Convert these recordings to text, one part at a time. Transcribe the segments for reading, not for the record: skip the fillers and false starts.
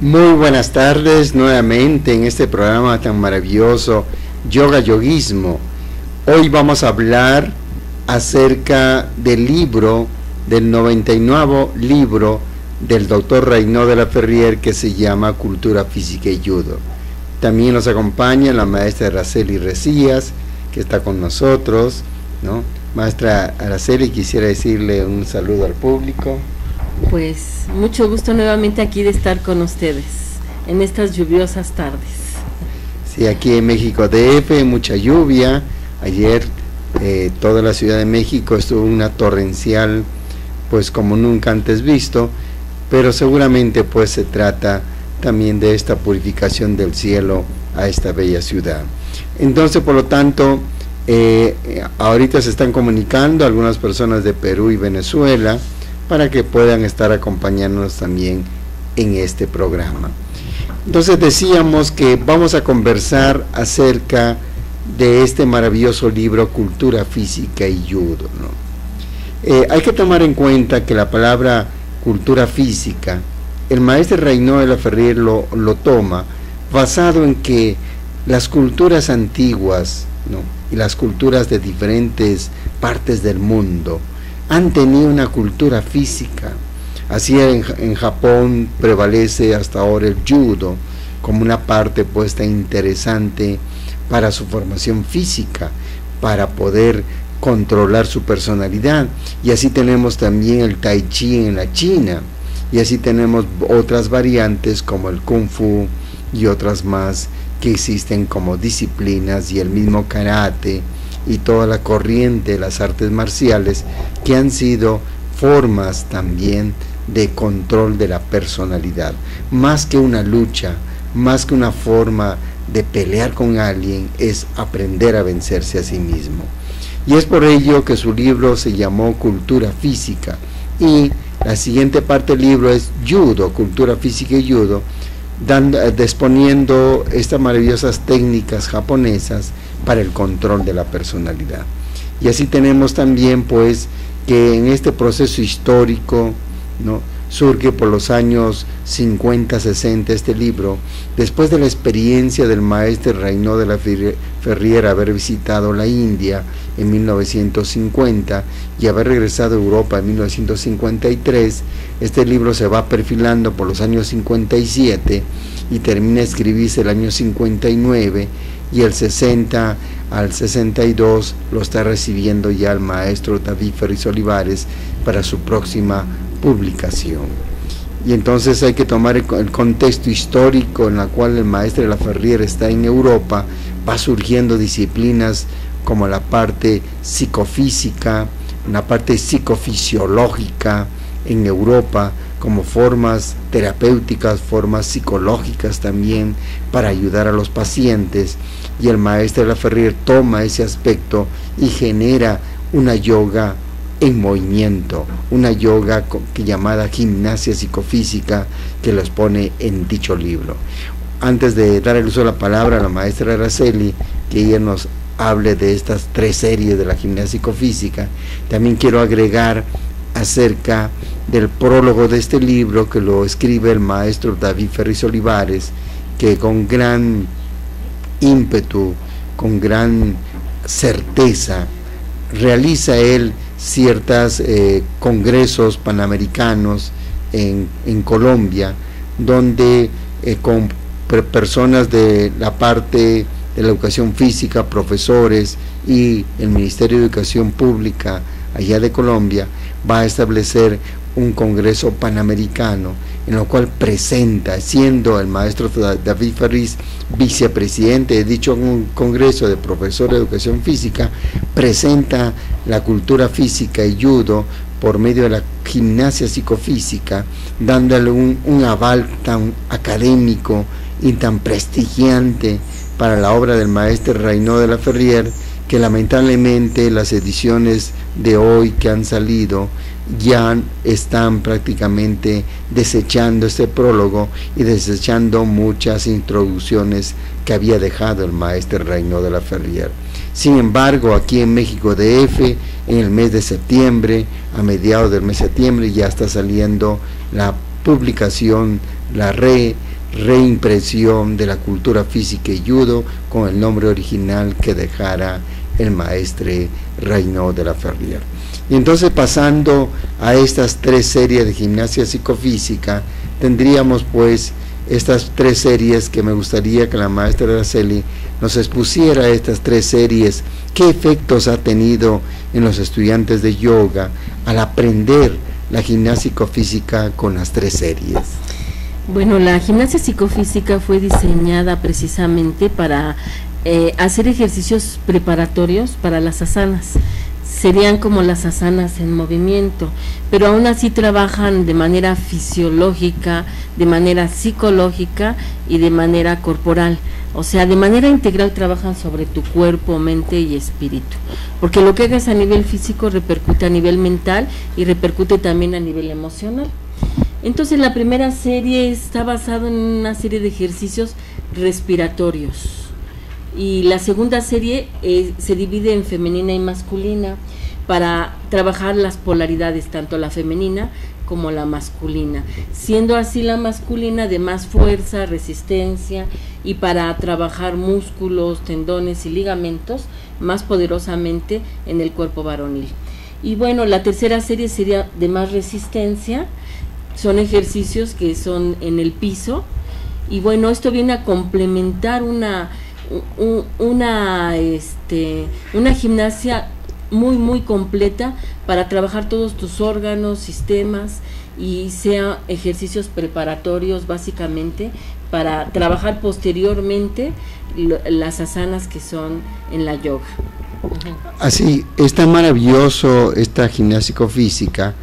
Muy buenas tardes nuevamente en este programa tan maravilloso, Yoga Yoguismo. Hoy vamos a hablar acerca del libro, del 99 libro del doctor Reynald de la Ferrier, que se llama Cultura Física y Judo. También nos acompaña la maestra Araceli Recías, que está con nosotros, ¿no? Maestra Araceli, quisiera decirle un saludo al público. Pues mucho gusto nuevamente aquí de estar con ustedes en estas lluviosas tardes. Sí, aquí en México DF, mucha lluvia. Ayer toda la Ciudad de México estuvo una torrencial, pues como nunca antes visto, pero seguramente pues se trata también de esta purificación del cielo a esta bella ciudad. Entonces, por lo tanto, ahorita se están comunicando algunas personas de Perú y Venezuela para que puedan estar acompañándonos también en este programa. Entonces decíamos que vamos a conversar acerca de este maravilloso libro Cultura Física y Judo, ¿no? Hay que tomar en cuenta que la palabra cultura física, el maestro Reynald de la Ferrier lo toma basado en que las culturas antiguas, ¿no?, y las culturas de diferentes partes del mundo han tenido una cultura física. Así en Japón prevalece hasta ahora el judo como una parte puesta interesante para su formación física, para poder controlar su personalidad. Y así tenemos también el tai chi en la China, y así tenemos otras variantes como el kung fu y otras más que existen como disciplinas, y el mismo karate y toda la corriente de las artes marciales, que han sido formas también de control de la personalidad, más que una lucha, más que una forma de pelear con alguien, es aprender a vencerse a sí mismo. Y es por ello que su libro se llamó Cultura Física, y la siguiente parte del libro es Judo, Cultura Física y Judo, disponiendo estas maravillosas técnicas japonesas para el control de la personalidad. Y así tenemos también pues que en este proceso histórico, ¿no?, surge por los años 50, 60 este libro, después de la experiencia del maestro Reynald de la Ferrier haber visitado la India en 1950 y haber regresado a Europa en 1953. Este libro se va perfilando por los años 57 y termina de escribirse el año 59, y el 60 al 62 lo está recibiendo ya el maestro David Ferriz Olivares para su próxima publicación. Y entonces hay que tomar el contexto histórico en el cual el maestro de la Ferrier está en Europa. Va surgiendo disciplinas como la parte psicofísica, una parte psicofisiológica en Europa, como formas terapéuticas, formas psicológicas también para ayudar a los pacientes, y el maestro de la Ferrier toma ese aspecto y genera una yoga en movimiento, una yoga llamada gimnasia psicofísica, que los pone en dicho libro. Antes de dar el uso de la palabra a la maestra Araceli, que ella nos hable de estas 3 series de la gimnasia psicofísica, también quiero agregar acerca del prólogo de este libro, que lo escribe el maestro David Ferriz Olivares, que con gran ímpetu, con gran certeza, realiza él ciertos congresos panamericanos en Colombia, donde con personas de la parte de la educación física, profesores y el Ministerio de Educación Pública allá de Colombia, va a establecer un congreso panamericano en lo cual presenta, siendo el maestro David Ferriz vicepresidente de dicho congreso de profesores de educación física, presenta la cultura física y judo por medio de la gimnasia psicofísica, dándole un aval tan académico y tan prestigiante para la obra del maestro Reynald de la Ferrier, que lamentablemente las ediciones de hoy que han salido ya están prácticamente desechando este prólogo y desechando muchas introducciones que había dejado el maestro Reynald de la Ferrier. Sin embargo, aquí en México DF, en el mes de septiembre, a mediados del mes de septiembre, ya está saliendo la publicación, la reimpresión de la cultura física y judo con el nombre original que dejara el maestre Raynaud de la Ferrière. Y entonces, pasando a estas 3 series de gimnasia psicofísica, tendríamos pues estas 3 series que me gustaría que la maestra Araceli nos expusiera. Estas 3 series, qué efectos ha tenido en los estudiantes de yoga al aprender la gimnasia psicofísica con las 3 series. Bueno, la gimnasia psicofísica fue diseñada precisamente para hacer ejercicios preparatorios para las asanas. Serían como las asanas en movimiento, pero aún así trabajan de manera fisiológica, de manera psicológica y de manera corporal. O sea, de manera integral trabajan sobre tu cuerpo, mente y espíritu, porque lo que hagas a nivel físico repercute a nivel mental y repercute también a nivel emocional. Entonces, la primera serie está basada en una serie de ejercicios respiratorios, y la segunda serie se divide en femenina y masculina para trabajar las polaridades, tanto la femenina como la masculina, siendo así la masculina de más fuerza, resistencia, y para trabajar músculos, tendones y ligamentos más poderosamente en el cuerpo varonil. Y bueno, la tercera serie sería de más resistencia, son ejercicios que son en el piso, y bueno, esto viene a complementar una gimnasia muy completa para trabajar todos tus órganos, sistemas, y sea ejercicios preparatorios básicamente para trabajar posteriormente las asanas que son en la yoga. Así, es tan maravilloso esta gimnasia psicofísica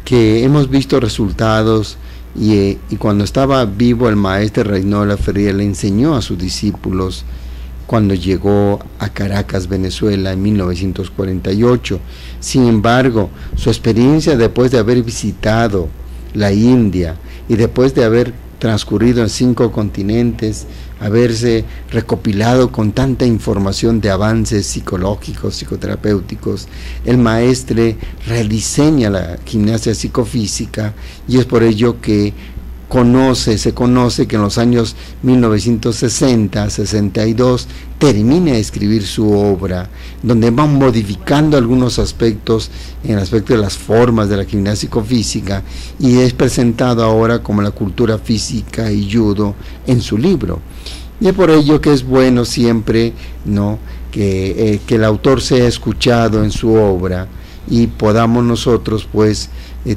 que hemos visto resultados, y cuando estaba vivo el maestro Raynaud de la Ferrière le enseñó a sus discípulos cuando llegó a Caracas, Venezuela, en 1948. Sin embargo, su experiencia después de haber visitado la India y después de haber transcurrido en 5 continentes, haberse recopilado con tanta información de avances psicológicos, psicoterapéuticos, el maestre rediseña la gimnasia psicofísica, y es por ello que se conoce que en los años 1960-62 termina de escribir su obra, donde van modificando algunos aspectos en el aspecto de las formas de la gimnasia psicofísica, y es presentado ahora como la cultura física y judo en su libro. Y es por ello que es bueno siempre, ¿no?, que el autor sea escuchado en su obra, y podamos nosotros pues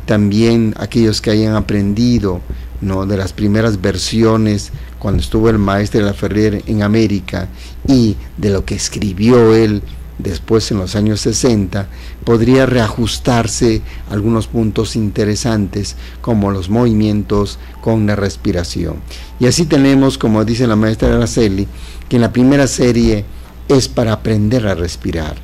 también, aquellos que hayan aprendido, ¿no?, de las primeras versiones cuando estuvo el maestro de la Ferrière en América, y de lo que escribió él después en los años 60, podría reajustarse algunos puntos interesantes como los movimientos con la respiración. Y así tenemos, como dice la maestra Araceli, que en la primera serie es para aprender a respirar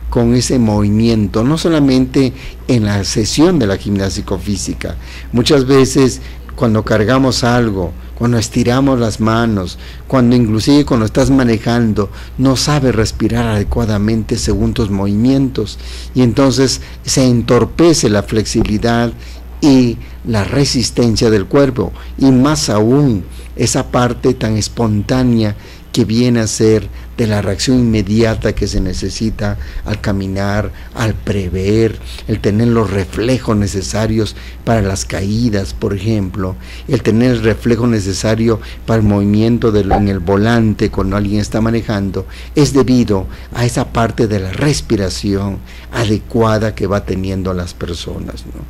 con ese movimiento, no solamente en la sesión de la gimnasia psicofísica. Muchas veces cuando cargamos algo, cuando estiramos las manos, inclusive cuando estás manejando, no sabes respirar adecuadamente según tus movimientos, y entonces se entorpece la flexibilidad y la resistencia del cuerpo, y más aún esa parte tan espontánea que viene a ser de la reacción inmediata que se necesita al caminar, al prever, el tener los reflejos necesarios para las caídas, por ejemplo, el tener el reflejo necesario para el movimiento en el volante cuando alguien está manejando, es debido a esa parte de la respiración adecuada que va teniendo las personas, ¿no?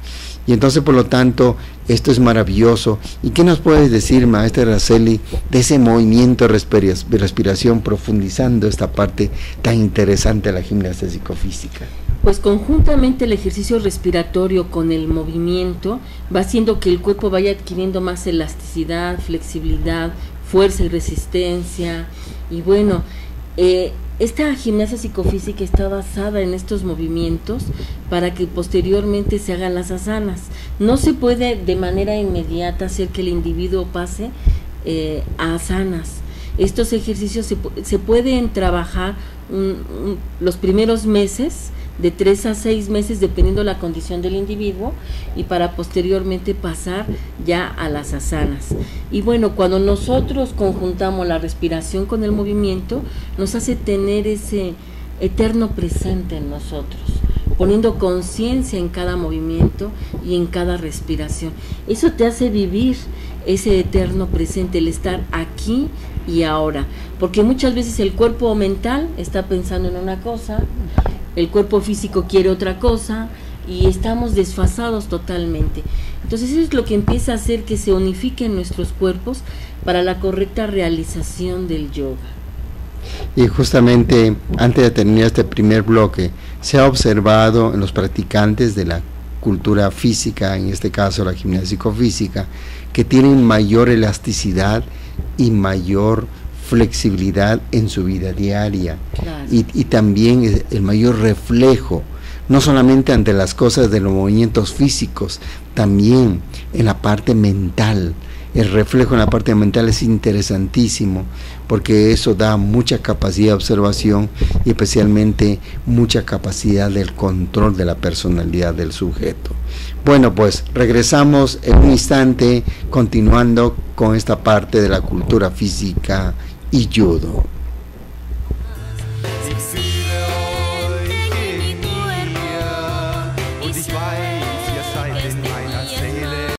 Y entonces, por lo tanto, esto es maravilloso. ¿Y qué nos puedes decir, maestra Araceli, de ese movimiento de respiración, profundizando esta parte tan interesante de la gimnasia psicofísica? Pues conjuntamente el ejercicio respiratorio con el movimiento va haciendo que el cuerpo vaya adquiriendo más elasticidad, flexibilidad, fuerza y resistencia. Y bueno, esta gimnasia psicofísica está basada en estos movimientos para que posteriormente se hagan las asanas. No se puede de manera inmediata hacer que el individuo pase a asanas. Estos ejercicios se pueden trabajar los primeros meses de 3 a 6 meses dependiendo la condición del individuo, y para posteriormente pasar ya a las asanas. Y bueno, cuando nosotros conjuntamos la respiración con el movimiento, nos hace tener ese eterno presente en nosotros, poniendo conciencia en cada movimiento y en cada respiración. Eso te hace vivir ese eterno presente, el estar aquí y ahora, porque muchas veces el cuerpo mental está pensando en una cosa, el cuerpo físico quiere otra cosa, y estamos desfasados totalmente. Entonces eso es lo que empieza a hacer que se unifiquen nuestros cuerpos para la correcta realización del yoga. Y justamente antes de terminar este primer bloque, se ha observado en los practicantes de la cultura física, en este caso la gimnasia psicofísica, que tienen mayor elasticidad y mayor flexibilidad en su vida diaria. Claro. Y también el mayor reflejo, no solamente ante las cosas de los movimientos físicos, también en la parte mental. El reflejo en la parte mental es interesantísimo, porque eso da mucha capacidad de observación y especialmente mucha capacidad del control de la personalidad del sujeto. Bueno, pues regresamos en un instante continuando con esta parte de la cultura física y judo.